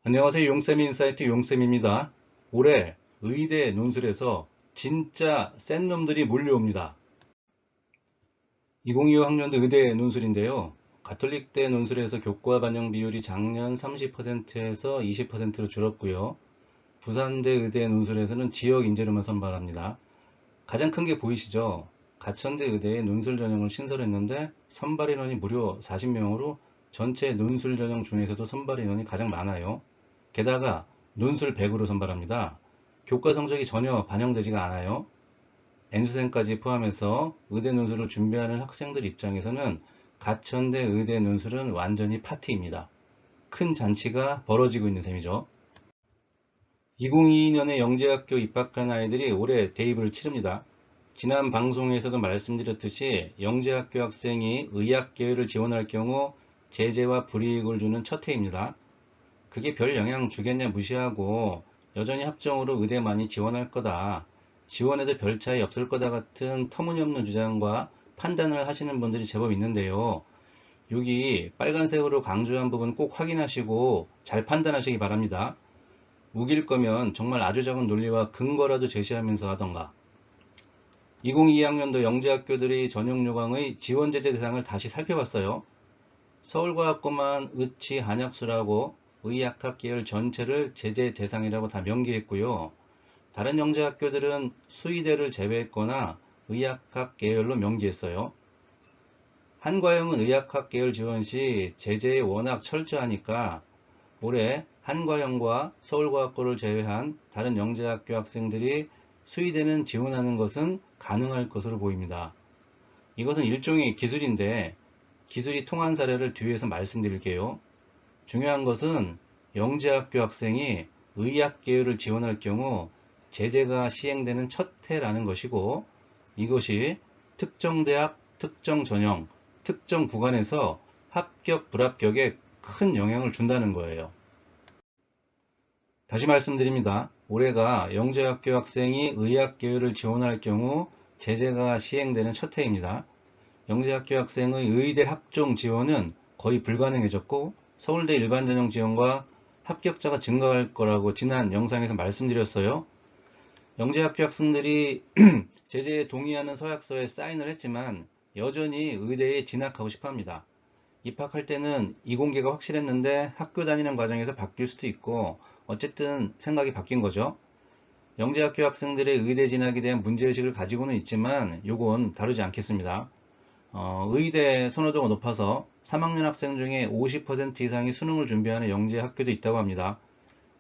안녕하세요. 용쌤 인사이트 용쌤입니다. 올해 의대 논술에서 진짜 센 놈들이 몰려옵니다. 2025 학년도 의대 논술인데요. 가톨릭대 논술에서 교과 반영 비율이 작년 30%에서 20%로 줄었고요. 부산대 의대 논술에서는 지역 인재로만 선발합니다. 가장 큰 게 보이시죠? 가천대 의대에 논술 전형을 신설했는데 선발 인원이 무려 40명으로 전체 논술 전형 중에서도 선발 인원이 가장 많아요. 게다가 논술 100으로 선발합니다. 교과 성적이 전혀 반영되지가 않아요. N수생까지 포함해서 의대 논술을 준비하는 학생들 입장에서는 가천대 의대 논술은 완전히 파티입니다. 큰 잔치가 벌어지고 있는 셈이죠. 2022년에 영재학교 입학한 아이들이 올해 대입을 치릅니다. 지난 방송에서도 말씀드렸듯이 영재학교 학생이 의학계열을 지원할 경우 제재와 불이익을 주는 첫 해입니다. 그게 별 영향 주겠냐 무시하고 여전히 학종으로 의대만이 지원할 거다, 지원해도 별 차이 없을 거다 같은 터무니없는 주장과 판단을 하시는 분들이 제법 있는데요. 여기 빨간색으로 강조한 부분 꼭 확인하시고 잘 판단하시기 바랍니다. 우길 거면 정말 아주 작은 논리와 근거라도 제시하면서 하던가. 2022학년도 영재학교들의 전형요강의 지원제재 대상을 다시 살펴봤어요. 서울과학고만 의치 한약수라고 의학학 계열 전체를 제재 대상이라고 다 명기했고요. 다른 영재학교들은 수의대를 제외했거나 의학학 계열로 명기했어요. 한과영은 의학학 계열 지원 시 제재에 워낙 철저하니까 올해 한과영과 서울과학고를 제외한 다른 영재학교 학생들이 수의대는 지원하는 것은 가능할 것으로 보입니다. 이것은 일종의 기술인데 기술이 통한 사례를 뒤에서 말씀드릴게요. 중요한 것은 영재학교 학생이 의학 계열을 지원할 경우 제재가 시행되는 첫 해라는 것이고, 이것이 특정 대학, 특정 전형, 특정 구간에서 합격, 불합격에 큰 영향을 준다는 거예요. 다시 말씀드립니다. 올해가 영재학교 학생이 의학 계열을 지원할 경우 제재가 시행되는 첫 해입니다. 영재학교 학생의 의대 학종 지원은 거의 불가능해졌고 서울대 일반전형 지원과 합격자가 증가할 거라고 지난 영상에서 말씀드렸어요. 영재학교 학생들이 제재에 동의하는 서약서에 사인을 했지만 여전히 의대에 진학하고 싶어 합니다. 입학할 때는 이공계가 확실했는데 학교 다니는 과정에서 바뀔 수도 있고 어쨌든 생각이 바뀐 거죠. 영재학교 학생들의 의대 진학에 대한 문제의식을 가지고는 있지만 요건 다루지 않겠습니다. 의대 선호도가 높아서 3학년 학생 중에 50% 이상이 수능을 준비하는 영재학교도 있다고 합니다.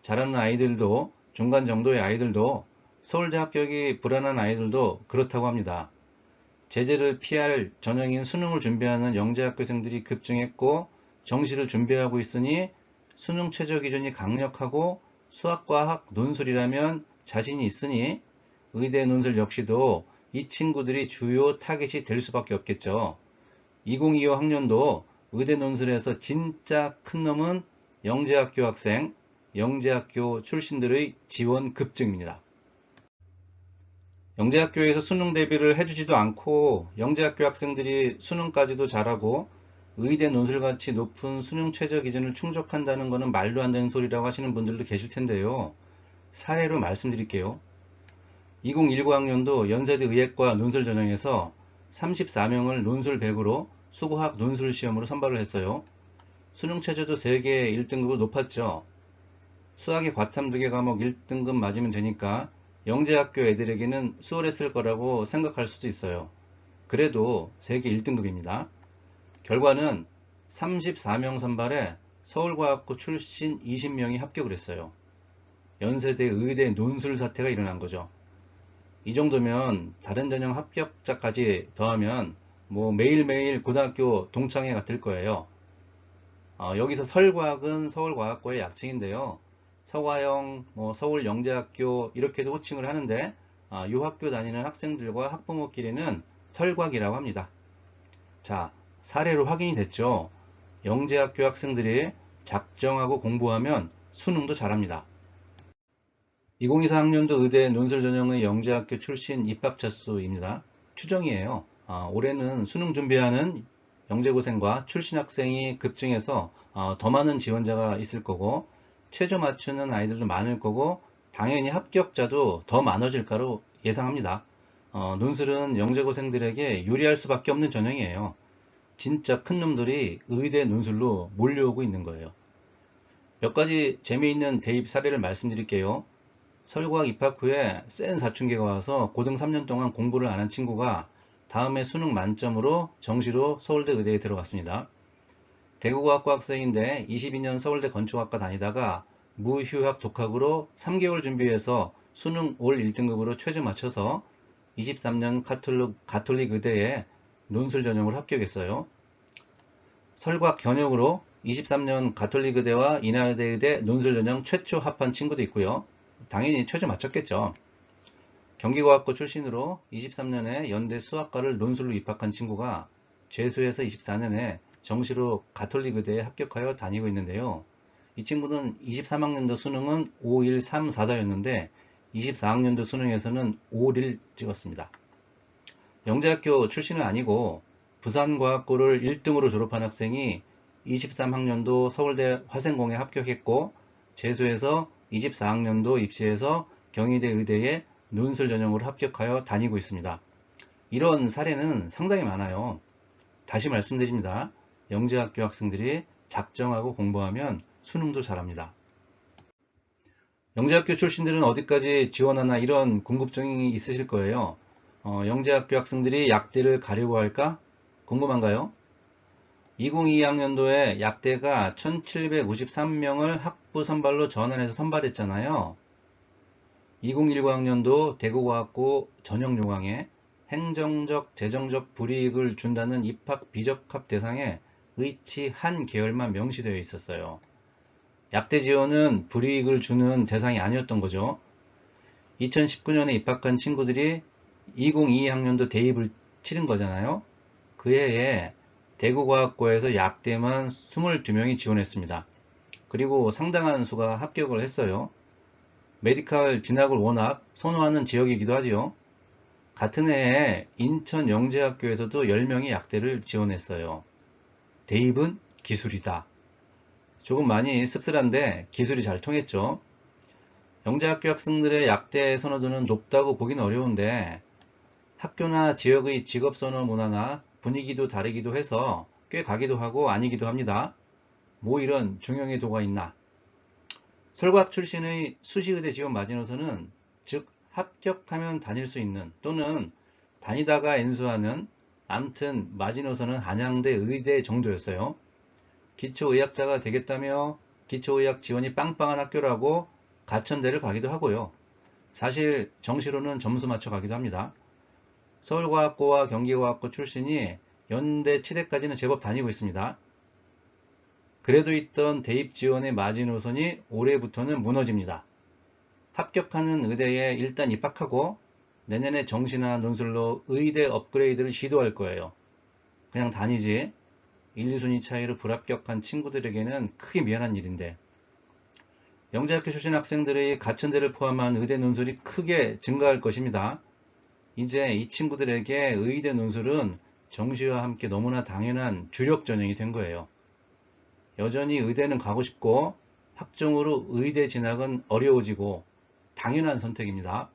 잘하는 아이들도, 중간 정도의 아이들도, 서울대 합격이 불안한 아이들도 그렇다고 합니다. 제재를 피할 전형인 수능을 준비하는 영재학교생들이 급증했고 정시를 준비하고 있으니 수능 최저 기준이 강력하고 수학과학 논술이라면 자신이 있으니 의대 논술 역시도 이 친구들이 주요 타겟이 될 수밖에 없겠죠. 2025 학년도 의대 논술에서 진짜 큰 놈은 영재학교 학생, 영재학교 출신들의 지원 급증입니다. 영재학교에서 수능 대비를 해주지도 않고 영재학교 학생들이 수능까지도 잘하고 의대 논술같이 높은 수능 최저 기준을 충족한다는 것은 말도 안 되는 소리라고 하시는 분들도 계실 텐데요. 사례로 말씀드릴게요. 2019 학년도 연세대 의예과 논술 전형에서 34명을 논술 100으로 수고학 논술 시험으로 선발을 했어요. 수능 최저도 3개 1등급으로 높았죠. 수학의 과탐 2개 과목 1등급 맞으면 되니까 영재학교 애들에게는 수월했을 거라고 생각할 수도 있어요. 그래도 3개 1등급입니다. 결과는 34명 선발에 서울과학고 출신 20명이 합격을 했어요. 연세대 의대 논술 사태가 일어난 거죠. 이 정도면 다른 전형 합격자까지 더하면 뭐 매일매일 고등학교 동창회 같을 거예요. 여기서 설과학은 서울과학고의 약칭인데요. 서과영, 서울영재학교 이렇게도 호칭을 하는데 이 학교 다니는 학생들과 학부모끼리는 설과기라고 합니다. 자, 사례로 확인이 됐죠. 영재학교 학생들이 작정하고 공부하면 수능도 잘합니다. 2024 학년도 의대 논술 전형의 영재학교 출신 입학자 수입니다. 추정이에요. 올해는 수능 준비하는 영재고생과 출신 학생이 급증해서 더 많은 지원자가 있을 거고 최저 맞추는 아이들도 많을 거고 당연히 합격자도 더 많아질 거로 예상합니다. 논술은 영재고생들에게 유리할 수밖에 없는 전형이에요. 진짜 큰 놈들이 의대 논술로 몰려오고 있는 거예요. 몇 가지 재미있는 대입 사례를 말씀드릴게요. 서울과학 입학 후에 센 사춘기가 와서 고등 3년 동안 공부를 안 한 친구가 다음에 수능 만점으로 정시로 서울대 의대에 들어갔습니다. 대구과학과 학생인데 22년 서울대 건축학과 다니다가 무휴학 독학으로 3개월 준비해서 수능 올 1등급으로 최저 맞춰서 23년 가톨릭 의대에 논술 전형으로 합격했어요. 설과 견역으로 23년 가톨릭 의대와 인하여대 의대 논술 전형 최초 합한 친구도 있고요. 당연히 최저 맞췄겠죠. 경기과학고 출신으로 23년에 연대 수학과를 논술로 입학한 친구가 재수해서 24년에 정시로 가톨릭 의대에 합격하여 다니고 있는데요. 이 친구는 23학년도 수능은 5.1344였는데 24학년도 수능에서는 5.1 찍었습니다. 영재학교 출신은 아니고 부산과학고를 1등으로 졸업한 학생이 23학년도 서울대 화생공에 합격했고 재수해서 24학년도 입시해서 경희대 의대에 논술 전형으로 합격하여 다니고 있습니다. 이런 사례는 상당히 많아요. 다시 말씀드립니다. 영재학교 학생들이 작정하고 공부하면 수능도 잘합니다. 영재학교 출신들은 어디까지 지원하나 이런 궁금증이 있으실 거예요. 영재학교 학생들이 약대를 가려고 할까? 궁금한가요? 2022학년도에 약대가 1753명을 학부 선발로 전환해서 선발했잖아요. 2019학년도 대구과학고 전형 요강에 행정적, 재정적 불이익을 준다는 입학 비적합 대상에 의치 한 계열만 명시되어 있었어요. 약대 지원은 불이익을 주는 대상이 아니었던 거죠. 2019년에 입학한 친구들이 2022학년도 대입을 치른 거잖아요. 그 해에 대구과학고에서 약대만 22명이 지원했습니다. 그리고 상당한 수가 합격을 했어요. 메디칼 진학을 워낙 선호하는 지역이기도 하지요. 같은 해에 인천 영재학교에서도 10명이 약대를 지원했어요. 대입은 기술이다. 조금 많이 씁쓸한데 기술이 잘 통했죠. 영재학교 학생들의 약대 선호도는 높다고 보기는 어려운데 학교나 지역의 직업선호 문화나 분위기도 다르기도 해서 꽤 가기도 하고 아니기도 합니다. 뭐 이런 중형의 도가 있나. 설과학 출신의 수시의대 지원 마지노선은 즉 합격하면 다닐 수 있는 또는 다니다가 N수하는 암튼 마지노선은 한양대 의대 정도였어요. 기초의학자가 되겠다며 기초의학 지원이 빵빵한 학교라고 가천대를 가기도 하고요. 사실 정시로는 점수 맞춰 가기도 합니다. 서울과학고와 경기과학고 출신이 연대 치대까지는 제법 다니고 있습니다. 그래도 있던 대입 지원의 마지노선이 올해부터는 무너집니다. 합격하는 의대에 일단 입학하고 내년에 정시나 논술로 의대 업그레이드를 시도할 거예요. 그냥 다니지 1, 2순위 차이로 불합격한 친구들에게는 크게 미안한 일인데 영재학교 출신 학생들의 가천대를 포함한 의대 논술이 크게 증가할 것입니다. 이제 이 친구들에게 의대 논술은 정시와 함께 너무나 당연한 주력 전형이 된 거예요. 여전히 의대는 가고 싶고 학종으로 의대 진학은 어려워지고 당연한 선택입니다.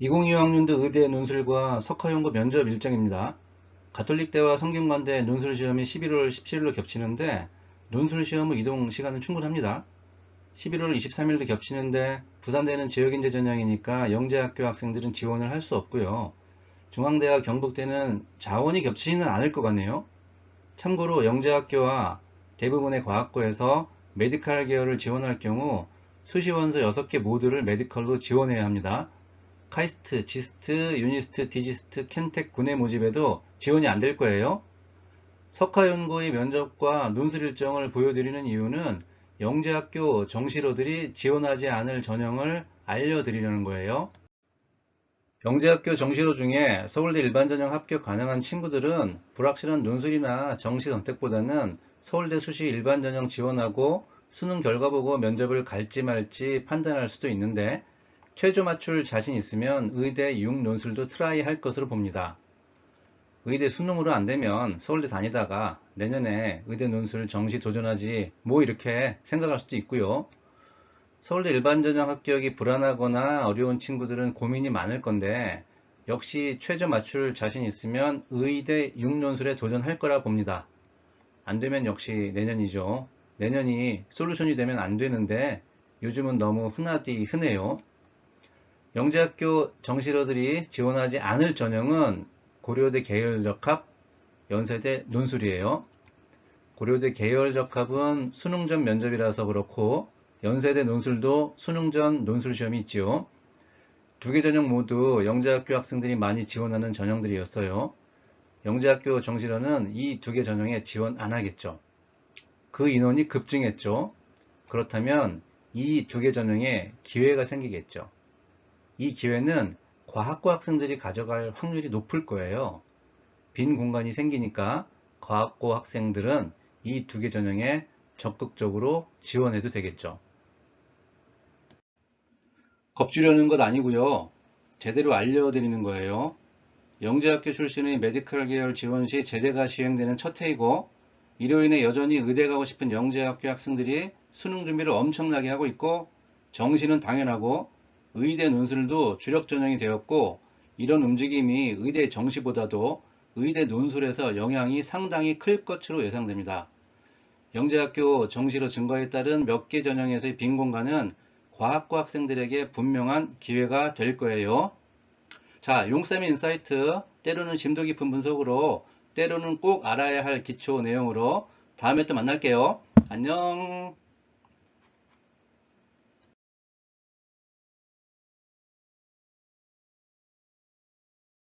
2025학년도 의대 논술과 석화연구 면접 일정입니다. 가톨릭대와 성균관대 논술시험이 11월 17일로 겹치는데 논술시험의 이동 시간은 충분합니다. 11월 23일도 겹치는데 부산대는 지역인재 전형이니까 영재학교 학생들은 지원을 할 수 없고요. 중앙대와 경북대는 자원이 겹치지는 않을 것 같네요. 참고로 영재학교와 대부분의 과학고에서 메디칼 계열을 지원할 경우 수시원서 6개 모두를 메디컬로 지원해야 합니다. 카이스트, 지스트, 유니스트, 디지스트, 켄텍 군의 모집에도 지원이 안 될 거예요. 석화연구의 면접과 논술 일정을 보여드리는 이유는 영재학교 정시로들이 지원하지 않을 전형을 알려드리려는 거예요. 영재학교 정시로 중에 서울대 일반전형 합격 가능한 친구들은 불확실한 논술이나 정시 선택보다는 서울대 수시 일반전형 지원하고 수능 결과 보고 면접을 갈지 말지 판단할 수도 있는데 최저 맞출 자신 있으면 의대 6논술도 트라이 할 것으로 봅니다. 의대 수능으로 안 되면 서울대 다니다가 내년에 의대 논술 정시 도전하지 뭐 이렇게 생각할 수도 있고요. 서울대 일반 전형 합격이 불안하거나 어려운 친구들은 고민이 많을 건데 역시 최저 맞출 자신 있으면 의대 6논술에 도전할 거라 봅니다. 안 되면 역시 내년이죠. 내년이 솔루션이 되면 안 되는데 요즘은 너무 흔해요. 영재학교 정시러들이 지원하지 않을 전형은 고려대 계열적합, 연세대 논술이에요. 고려대 계열적합은 수능 전 면접이라서 그렇고 연세대 논술도 수능 전 논술 시험이 있지요. 두 개 전형 모두 영재학교 학생들이 많이 지원하는 전형들이었어요. 영재학교 정시러는 이 두 개 전형에 지원 안 하겠죠. 그 인원이 급증했죠. 그렇다면 이 두 개 전형에 기회가 생기겠죠. 이 기회는 과학고 학생들이 가져갈 확률이 높을 거예요. 빈 공간이 생기니까 과학고 학생들은 이 두 개 전형에 적극적으로 지원해도 되겠죠. 겁주려는 것 아니고요. 제대로 알려드리는 거예요. 영재학교 출신의 메디컬 계열 지원 시 제재가 시행되는 첫 해이고 이로 인해 여전히 의대 가고 싶은 영재학교 학생들이 수능 준비를 엄청나게 하고 있고 정시는 당연하고 의대 논술도 주력 전형이 되었고 이런 움직임이 의대 정시보다도 의대 논술에서 영향이 상당히 클 것으로 예상됩니다. 영재학교 정시로 증가에 따른 몇 개 전형에서의 빈 공간은 과학고 학생들에게 분명한 기회가 될 거예요. 자, 용쌤의 인사이트, 때로는 심도 깊은 분석으로, 때로는 꼭 알아야 할 기초 내용으로 다음에 또 만날게요. 안녕.